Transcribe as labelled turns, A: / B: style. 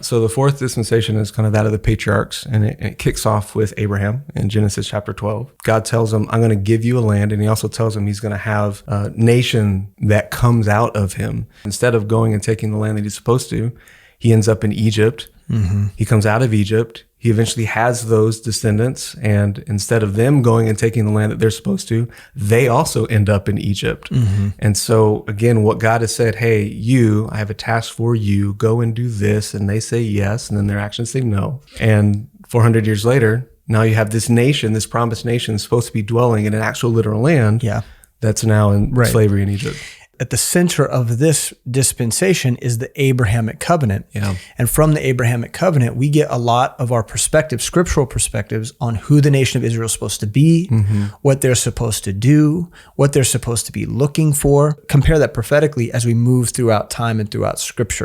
A: So the fourth dispensation is kind of that of the patriarchs, and it kicks off with Abraham in Genesis chapter 12. God tells him, I'm going to give you a land, and he also tells him he's going to have a nation that comes out of him. Instead of going and taking the land that he's supposed to, he ends up in Egypt. Mm-hmm. He comes out of Egypt. He eventually has those descendants, and instead of them going and taking the land that they're supposed to, they also end up in Egypt. Mm-hmm. And so again, what God has said, hey, I have a task for you, go and do this. And they say yes, and then their actions say no. And 400 years later, now you have this nation, this promised nation supposed to be dwelling in an actual literal land that's now in slavery in Egypt.
B: At the center of this dispensation is the Abrahamic covenant.
A: Yeah.
B: And from the Abrahamic covenant, we get a lot of our perspectives, scriptural perspectives on who the nation of Israel is supposed to be, what they're supposed to do, what they're supposed to be looking for. Compare that prophetically as we move throughout time and throughout scripture.